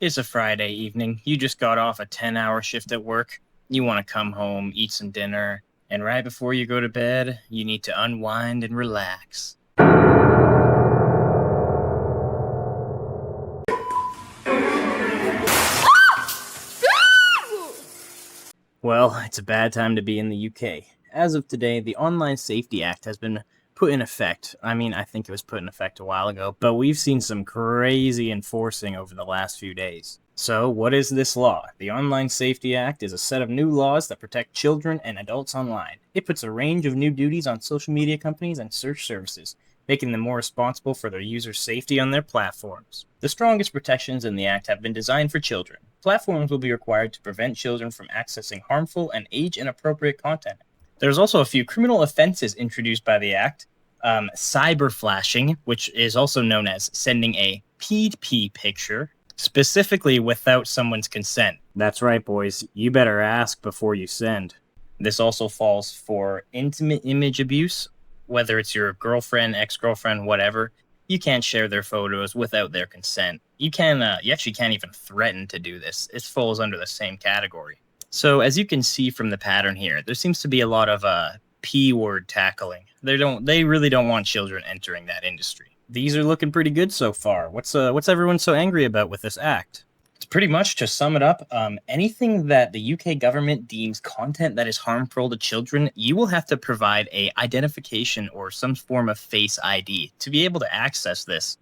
It's a Friday evening. You just got off a 10-hour shift at work. You want to come home, eat some dinner, and right before you go to bed, you need to unwind and relax. Well, it's a bad time to be in the UK. As of today, the Online Safety Act has been put in effect. I think it was put in effect a while ago, but we've seen some crazy enforcing over the last few days. So, what is this law? The Online Safety Act is a set of new laws that protect children and adults online. It puts a range of new duties on social media companies and search services, making them more responsible for their users' safety on their platforms. The strongest protections in the Act have been designed for children. Platforms will be required to prevent children from accessing harmful and age-inappropriate content. There's also a few criminal offenses introduced by the Act. Cyber flashing, which is also known as sending a P2P picture, specifically without someone's consent. That's right, boys. You better ask before you send. This also falls for intimate image abuse, whether it's your girlfriend, ex-girlfriend, whatever. You can't share their photos without their consent. You actually can't even threaten to do this. It falls under the same category. So as you can see from the pattern here, there seems to be a lot of P-word tackling. They really don't want children entering that industry. These are looking pretty good so far. What's everyone so angry about with this act? It's pretty much, to sum it up, anything that the UK government deems content that is harmful to children, you will have to provide a identification or some form of Face ID to be able to access this.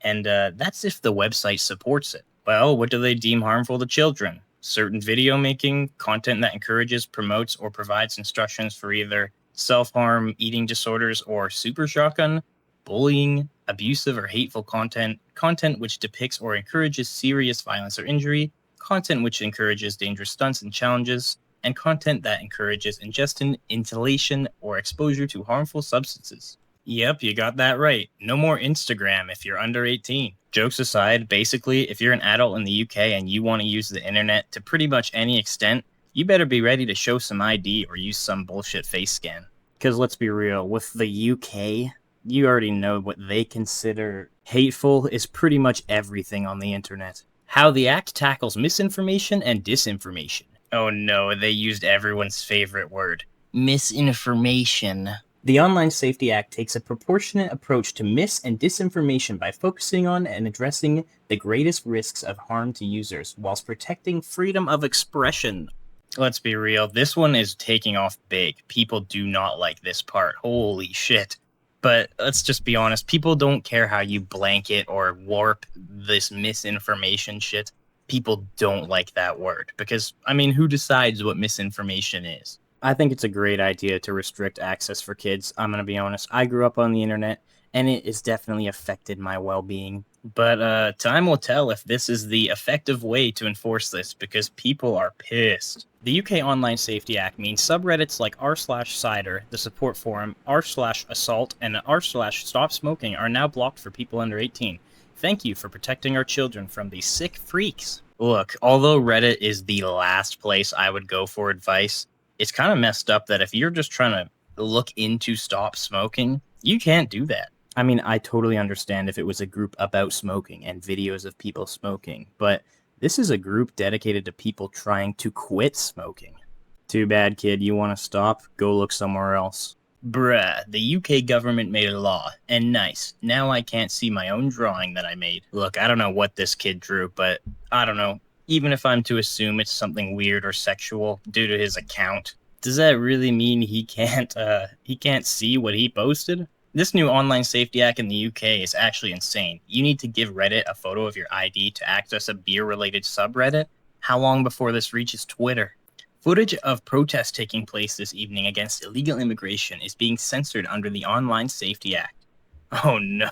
And that's if the website supports it. Well, what do they deem harmful to children? Certain video making, content that encourages, promotes, or provides instructions for either self-harm, eating disorders, or super shotgun, bullying, abusive or hateful content, content which depicts or encourages serious violence or injury, content which encourages dangerous stunts and challenges, and content that encourages ingestion, inhalation, or exposure to harmful substances. Yep, you got that right. No more Instagram if you're under 18. Jokes aside, basically, if you're an adult in the UK and you want to use the internet to pretty much any extent, you better be ready to show some ID or use some bullshit face scan. Because let's be real, with the UK, you already know what they consider hateful is pretty much everything on the internet. How the Act tackles misinformation and disinformation. Oh no, they used everyone's favorite word. Misinformation. The Online Safety Act takes a proportionate approach to mis- and disinformation by focusing on and addressing the greatest risks of harm to users, whilst protecting freedom of expression. Let's be real, this one is taking off big. People do not like this part. Holy shit. But let's just be honest, people don't care how you blanket or warp this misinformation shit. People don't like that word because, who decides what misinformation is? I think it's a great idea to restrict access for kids. I'm going to be honest. I grew up on the internet and it has definitely affected my well-being. But time will tell if this is the effective way to enforce this because people are pissed. The UK Online Safety Act means subreddits like r/cider, the support forum, r/assault, and r/stop smoking are now blocked for people under 18. Thank you for protecting our children from these sick freaks. Look, although Reddit is the last place I would go for advice, it's kind of messed up that if you're just trying to look into stop smoking, you can't do that. I totally understand if it was a group about smoking and videos of people smoking, but this is a group dedicated to people trying to quit smoking. Too bad, kid. You want to stop? Go look somewhere else. Bruh, the UK government made a law, and nice. Now I can't see my own drawing that I made. Look, I don't know what this kid drew, but I don't know. Even if I'm to assume it's something weird or sexual due to his account, does that really mean he can't see what he posted? This new Online Safety Act in the UK is actually insane. You need to give Reddit a photo of your ID to access a beer-related subreddit? How long before this reaches Twitter? Footage of protests taking place this evening against illegal immigration is being censored under the Online Safety Act. Oh no.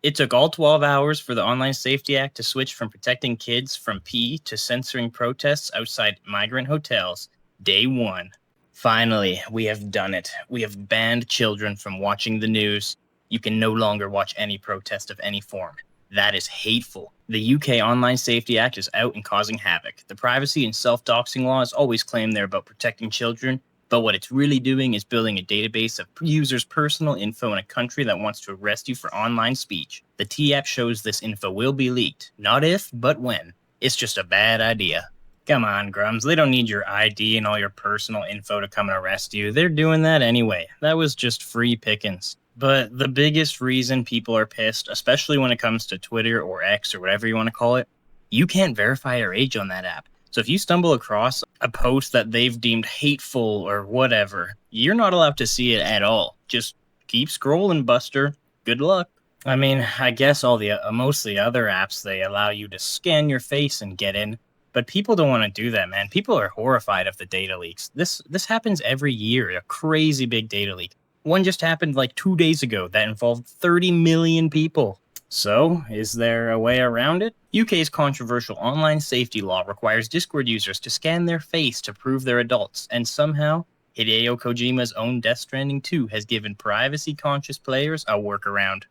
It took all 12 hours for the Online Safety Act to switch from protecting kids from P to censoring protests outside migrant hotels. Day 1. Finally, we have done it. We have banned children from watching the news. You can no longer watch any protest of any form. That is hateful. The UK Online Safety Act is out and causing havoc. The privacy and self-doxing laws always claim they're about protecting children, but what it's really doing is building a database of users' personal info in a country that wants to arrest you for online speech. The T-App shows this info will be leaked. Not if, but when. It's just a bad idea. Come on, Grums, they don't need your ID and all your personal info to come and arrest you. They're doing that anyway. That was just free pickings. But the biggest reason people are pissed, especially when it comes to Twitter or X or whatever you want to call it, you can't verify your age on that app. So if you stumble across a post that they've deemed hateful or whatever, you're not allowed to see it at all. Just keep scrolling, Buster. Good luck. I mean, I guess all the most of the other apps, they allow you to scan your face and get in. But people don't want to do that, man. People are horrified of the data leaks. This happens every year, a crazy big data leak. One just happened like 2 days ago that involved 30 million people. So, is there a way around it? UK's controversial online safety law requires Discord users to scan their face to prove they're adults, and somehow, Hideo Kojima's own Death Stranding 2 has given privacy-conscious players a workaround.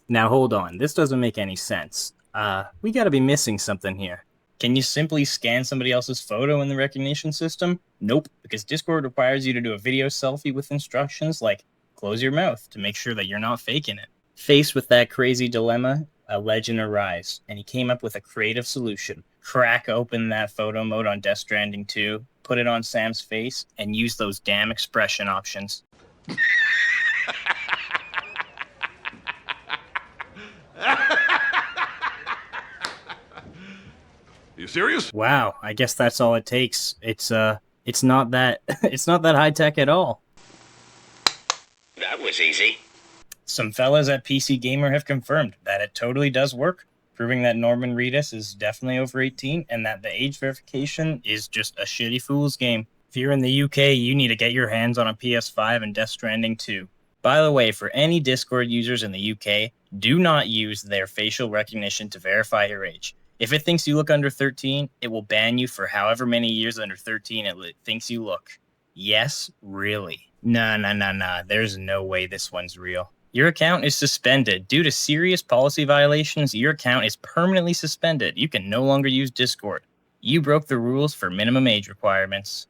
Now hold on, this doesn't make any sense. We gotta be missing something here. Can you simply scan somebody else's photo in the recognition system? Nope, because Discord requires you to do a video selfie with instructions like close your mouth to make sure that you're not faking it. Faced with that crazy dilemma, a legend arose, and he came up with a creative solution. Crack open that photo mode on Death Stranding 2, put it on Sam's face, and use those damn expression options. You serious? Wow, I guess that's all it takes. It's not that it's not that high tech at all. That was easy. Some fellas at PC Gamer have confirmed that it totally does work, proving that Norman Reedus is definitely over 18 and that the age verification is just a shitty fool's game. If you're in the UK, you need to get your hands on a PS5 and Death Stranding 2. By the way, for any Discord users in the UK, do not use their facial recognition to verify your age. If it thinks you look under 13, it will ban you for however many years under 13 it thinks you look. Yes, really. Nah. There's no way this one's real. Your account is suspended. Due to serious policy violations, your account is permanently suspended. You can no longer use Discord. You broke the rules for minimum age requirements.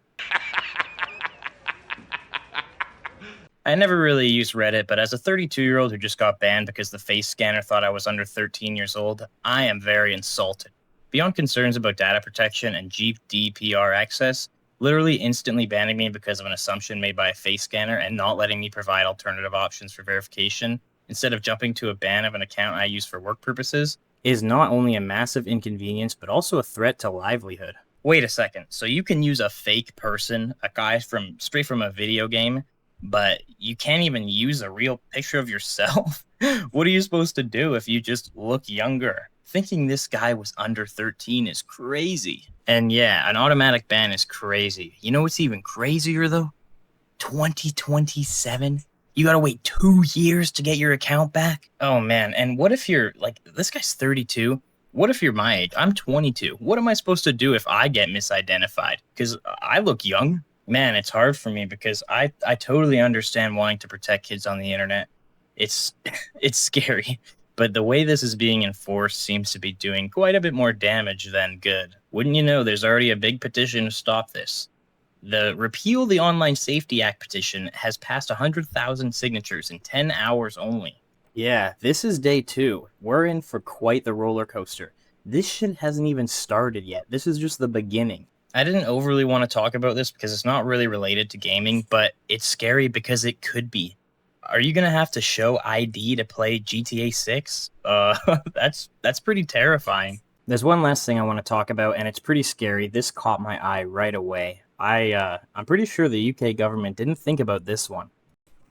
I never really used Reddit, but as a 32-year-old who just got banned because the face scanner thought I was under 13 years old, I am very insulted. Beyond concerns about data protection and GDPR access, literally instantly banning me because of an assumption made by a face scanner and not letting me provide alternative options for verification, instead of jumping to a ban of an account I use for work purposes, is not only a massive inconvenience, but also a threat to livelihood. Wait a second, so you can use a fake person, a guy straight from a video game, but you can't even use a real picture of yourself? What are you supposed to do if you just look younger? Thinking this guy was under 13 is crazy. And yeah, an automatic ban is crazy. You know what's even crazier though? 2027? You gotta wait 2 years to get your account back? Oh man, and what if you're, like, this guy's 32? What if you're my age? I'm 22. What am I supposed to do if I get misidentified? Because I look young. Man, it's hard for me because I totally understand wanting to protect kids on the internet. It's scary, but the way this is being enforced seems to be doing quite a bit more damage than good. Wouldn't you know, there's already a big petition to stop this. The Repeal the Online Safety Act petition has passed 100,000 signatures in 10 hours only. Yeah, this is day 2. We're in for quite the roller coaster. This shit hasn't even started yet. This is just the beginning. I didn't overly want to talk about this because it's not really related to gaming, but it's scary because it could be. Are you going to have to show ID to play GTA 6? That's pretty terrifying. There's one last thing I want to talk about, and it's pretty scary. This caught my eye right away. I'm pretty sure the UK government didn't think about this one.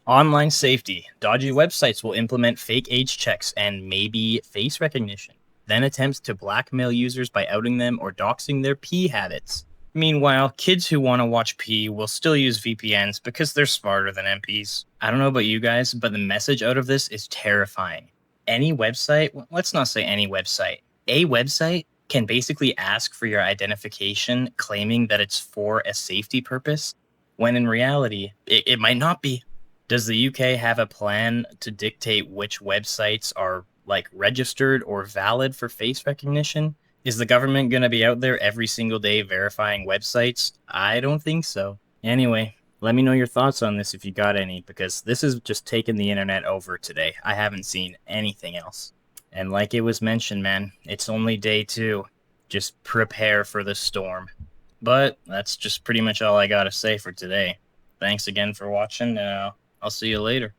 Online safety. Dodgy websites will implement fake age checks and maybe face recognition, then attempts to blackmail users by outing them or doxing their pee habits. Meanwhile, kids who want to watch pee will still use VPNs because they're smarter than MPs. I don't know about you guys, but the message out of this is terrifying. Any website, let's not say any website, a website can basically ask for your identification, claiming that it's for a safety purpose, when in reality, it might not be. Does the UK have a plan to dictate which websites are, like, registered or valid for face recognition? Is the government going to be out there every single day verifying websites? I don't think so. Anyway, let me know your thoughts on this if you got any, because this has just taken the internet over today. I haven't seen anything else. And like it was mentioned, man, it's only day 2. just prepare for the storm. But that's just pretty much all I gotta say for today. Thanks again for watching, and I'll see you later.